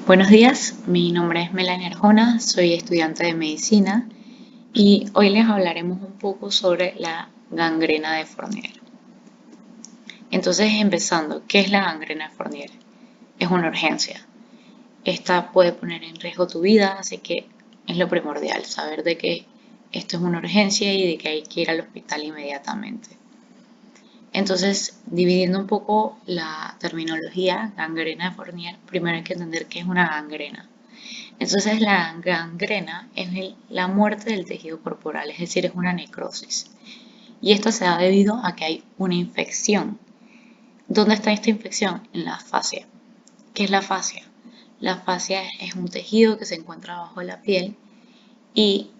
Buenos días, mi nombre es Melanie Arjona, soy estudiante de medicina y hoy les hablaremos un poco sobre la gangrena de Fournier. Entonces, empezando, ¿qué es la gangrena de Fournier? Es una urgencia. Esta puede poner en riesgo tu vida, así que es lo primordial, saber de que esto es una urgencia y de que hay que ir al hospital inmediatamente. Entonces, dividiendo un poco la terminología, gangrena de Fournier, primero hay que entender qué es una gangrena. Entonces la gangrena es la muerte del tejido corporal, es decir, es una necrosis. Y esto se da debido a que hay una infección. ¿Dónde está esta infección? En la fascia. ¿Qué es la fascia? La fascia es un tejido que se encuentra bajo la piel y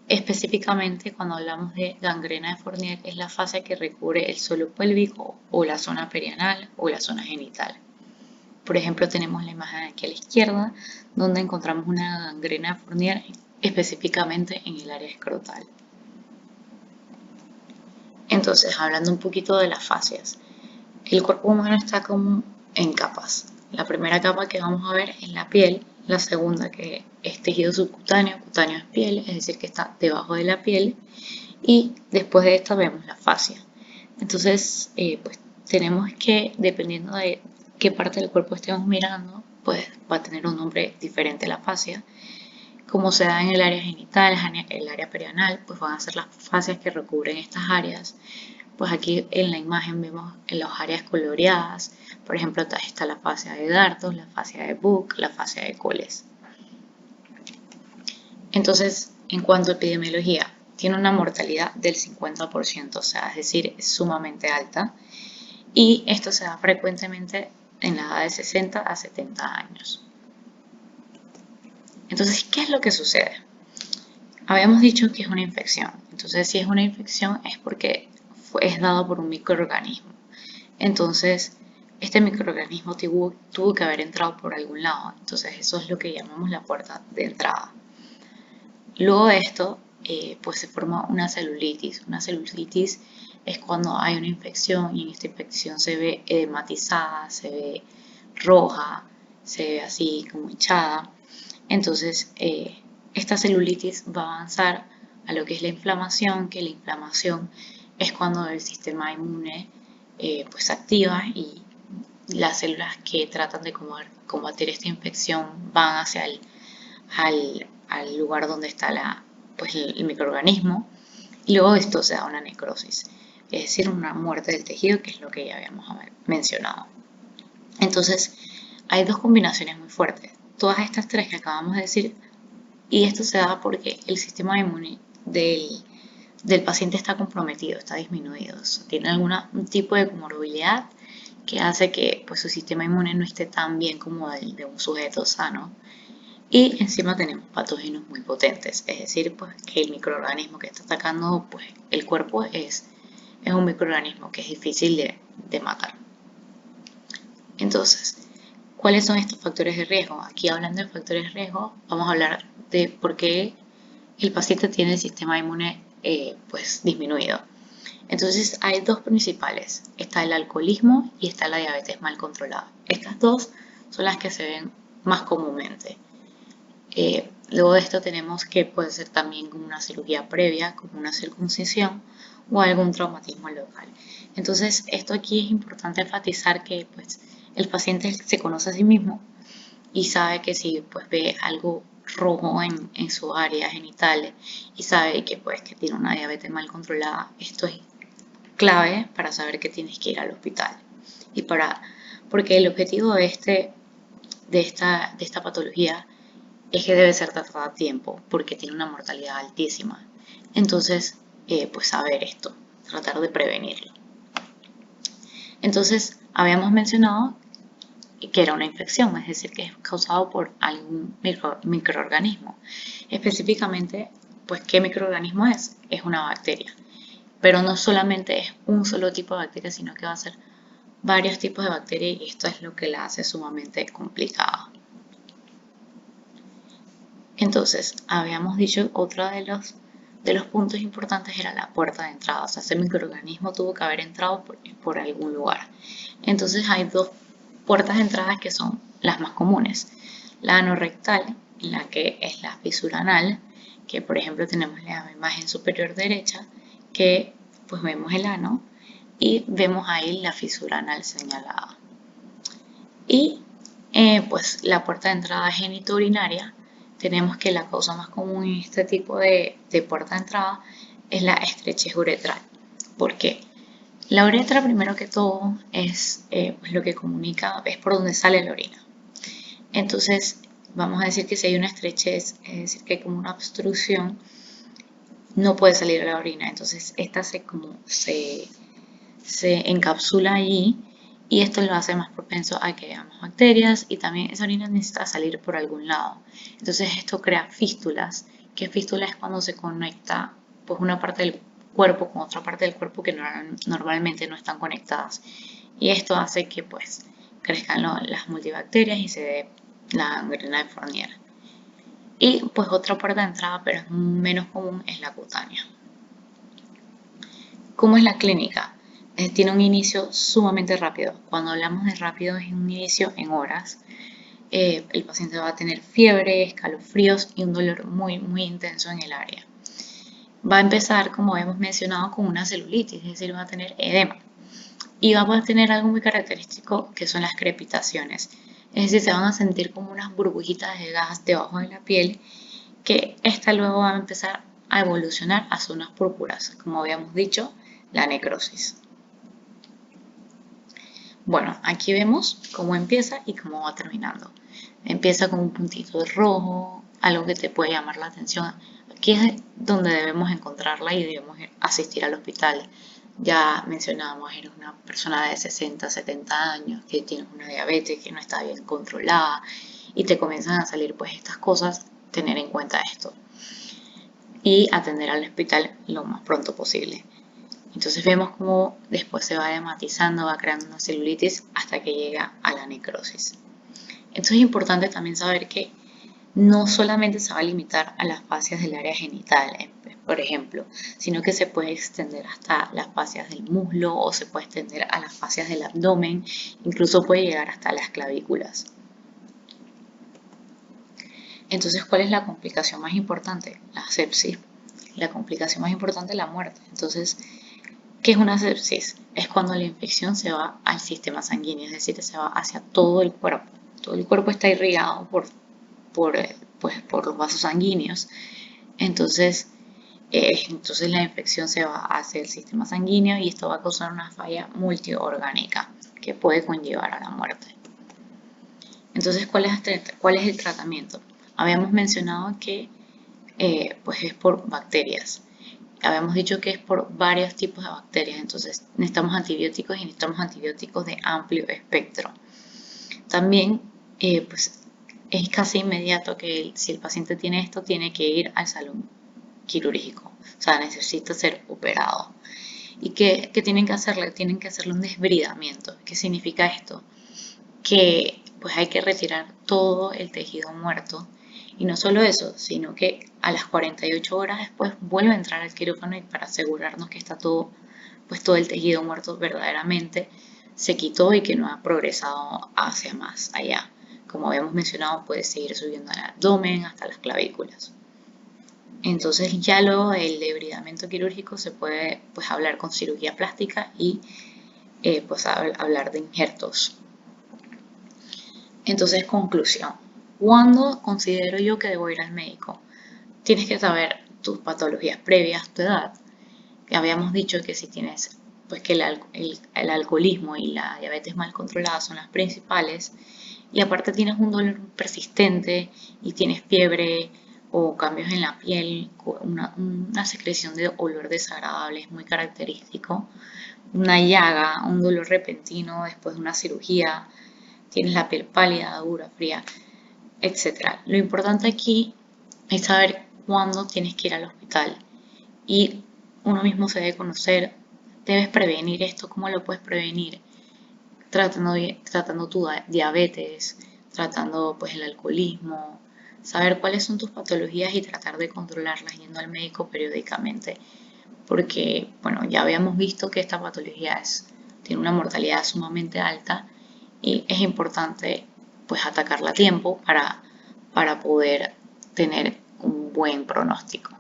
específicamente cuando hablamos de gangrena de Fournier es la fascia que recubre el suelo pélvico o la zona perianal o la zona genital. Por ejemplo, tenemos la imagen aquí a la izquierda, donde encontramos una gangrena de Fournier específicamente en el área escrotal. Entonces, hablando un poquito de las fascias, el cuerpo humano está como en capas. La primera capa que vamos a ver es la piel, la segunda que es tejido subcutáneo, cutáneo es piel, es decir, que está debajo de la piel, y después de esta vemos la fascia. Entonces, pues tenemos que, dependiendo de qué parte del cuerpo estemos mirando, pues va a tener un nombre diferente la fascia. Como se da en el área genital, el área perianal, pues van a ser las fascias que recubren estas áreas. Pues aquí en la imagen vemos en las áreas coloreadas, por ejemplo, está la fascia de Dardos, la fascia de Buck, la fascia de Coles. Entonces, en cuanto a epidemiología, tiene una mortalidad del 50%, o sea, es decir, es sumamente alta. Y esto se da frecuentemente en la edad de 60 a 70 años. Entonces, ¿qué es lo que sucede? Habíamos dicho que es una infección. Entonces, si es una infección es porque es dado por un microorganismo. Entonces, este microorganismo tuvo que haber entrado por algún lado. Entonces, eso es lo que llamamos la puerta de entrada. Luego de esto, pues se forma una celulitis. Una celulitis es cuando hay una infección y en esta infección se ve edematizada, se ve roja, se ve así como hinchada. Entonces, esta celulitis va a avanzar a lo que es la inflamación, que la inflamación es cuando el sistema inmune pues se activa y las células que tratan de combatir esta infección van hacia al lugar donde está pues el microorganismo y luego esto se da una necrosis, es decir, una muerte del tejido, que es lo que ya habíamos mencionado. Entonces, hay dos combinaciones muy fuertes. Todas estas tres que acabamos de decir, y esto se da porque el sistema inmune del paciente está comprometido, está disminuido, tiene algún tipo de comorbilidad que hace que pues, su sistema inmune no esté tan bien como el de un sujeto sano. Y encima tenemos patógenos muy potentes, es decir, pues que el microorganismo que está atacando pues, el cuerpo es un microorganismo que es difícil de matar. Entonces, ¿cuáles son estos factores de riesgo? Aquí hablando de factores de riesgo, vamos a hablar de por qué el paciente tiene el sistema inmune pues disminuido. Entonces hay dos principales, está el alcoholismo y está la diabetes mal controlada. Estas dos son las que se ven más comúnmente. Luego de esto tenemos que puede ser también como una cirugía previa, como una circuncisión o algún traumatismo local. Entonces, esto aquí es importante enfatizar que pues, el paciente se conoce a sí mismo y sabe que si pues, ve algo rojo en su área genital y sabe que, pues, que tiene una diabetes mal controlada, esto es clave para saber que tienes que ir al hospital. Porque el objetivo de esta patología es que debe ser tratada a tiempo porque tiene una mortalidad altísima. Entonces, pues saber esto, tratar de prevenirlo. Entonces, habíamos mencionado que era una infección, es decir, que es causado por algún microorganismo. Específicamente, pues, ¿qué microorganismo es? Es una bacteria. Pero no solamente es un solo tipo de bacteria, sino que va a ser varios tipos de bacterias y esto es lo que la hace sumamente complicada. Entonces, habíamos dicho otro de los puntos importantes era la puerta de entrada, o sea, ese microorganismo tuvo que haber entrado por algún lugar. Entonces hay dos puertas de entrada que son las más comunes. La anorrectal, en la que es la fisura anal, que por ejemplo tenemos la imagen superior derecha, que pues vemos el ano y vemos ahí la fisura anal señalada. Y pues la puerta de entrada genitourinaria, tenemos que la causa más común en este tipo de puerta de entrada es la estrechez uretral. ¿Por qué? La uretra, primero que todo, es pues lo que comunica, es por donde sale la orina. Entonces, vamos a decir que si hay una estrechez, es decir, que hay como una obstrucción, no puede salir la orina. Entonces, esta se encapsula allí y esto lo hace más propenso a que haya bacterias y también esa orina necesita salir por algún lado. Entonces, esto crea fístulas, que fístula es cuando se conecta pues una parte del cuerpo con otra parte del cuerpo que normalmente no están conectadas. Y esto hace que pues crezcan las multibacterias y se dé la gangrena de Fournier. Y pues otra puerta de entrada, pero es menos común, es la cutánea. ¿Cómo es la clínica? Tiene un inicio sumamente rápido. Cuando hablamos de rápido es un inicio en horas. El paciente va a tener fiebre, escalofríos y un dolor muy intenso en el área. Va a empezar, como hemos mencionado, con una celulitis, es decir, va a tener edema. Y va a tener algo muy característico que son las crepitaciones. Es decir, se van a sentir como unas burbujitas de gas debajo de la piel, que esta luego va a empezar a evolucionar a zonas púrpuras, como habíamos dicho, la necrosis. Bueno, aquí vemos cómo empieza y cómo va terminando. Empieza con un puntito rojo, algo que te puede llamar la atención. Aquí es donde debemos encontrarla y debemos asistir al hospital. Ya mencionábamos, eres una persona de 60, 70 años que tienes una diabetes que no está bien controlada y te comienzan a salir pues estas cosas, tener en cuenta esto y atender al hospital lo más pronto posible. Entonces vemos cómo después se va edematizando, va creando una celulitis hasta que llega a la necrosis. Entonces es importante también saber que no solamente se va a limitar a las fascias del área genital, por ejemplo, sino que se puede extender hasta las fascias del muslo o se puede extender a las fascias del abdomen, incluso puede llegar hasta las clavículas. Entonces, ¿cuál es la complicación más importante? La sepsis. La complicación más importante es la muerte. Entonces, ¿qué es una sepsis? Es cuando la infección se va al sistema sanguíneo, es decir, se va hacia todo el cuerpo. Todo el cuerpo está irrigado por los vasos sanguíneos. Entonces la infección se va hacia el sistema sanguíneo y esto va a causar una falla multiorgánica que puede conllevar a la muerte. Entonces, ¿cuál es el tratamiento? Habíamos mencionado que pues es por bacterias. Habíamos dicho que es por varios tipos de bacterias, entonces necesitamos antibióticos y necesitamos antibióticos de amplio espectro. También pues es casi inmediato que si el paciente tiene esto, tiene que ir al salón quirúrgico, o sea, necesita ser operado. ¿Y qué tienen que hacerle? Tienen que hacerle un desbridamiento. ¿Qué significa esto? Que pues hay que retirar todo el tejido muerto y no solo eso, sino que a las 48 horas después vuelve a entrar al quirófano y para asegurarnos que está todo, pues todo el tejido muerto verdaderamente se quitó y que no ha progresado hacia más allá. Como habíamos mencionado, puede seguir subiendo al abdomen hasta las clavículas. Entonces ya luego del debridamiento quirúrgico se puede pues hablar con cirugía plástica y pues hablar de injertos. Entonces, conclusión. ¿Cuándo considero yo que debo ir al médico? Tienes que saber tus patologías previas, tu edad. Ya habíamos dicho que si tienes, pues que el alcoholismo y la diabetes mal controlada son las principales. Y aparte tienes un dolor persistente y tienes fiebre o cambios en la piel, una secreción de olor desagradable es muy característico. Una llaga, un dolor repentino después de una cirugía, tienes la piel pálida, dura, fría, etc. Lo importante aquí es saber cuándo tienes que ir al hospital y uno mismo se debe conocer, debes prevenir esto, ¿cómo lo puedes prevenir? Tratando tu diabetes, tratando pues el alcoholismo, saber cuáles son tus patologías y tratar de controlarlas yendo al médico periódicamente, porque bueno, ya habíamos visto que esta patología tiene una mortalidad sumamente alta y es importante pues atacarla a tiempo para para poder tener un buen pronóstico.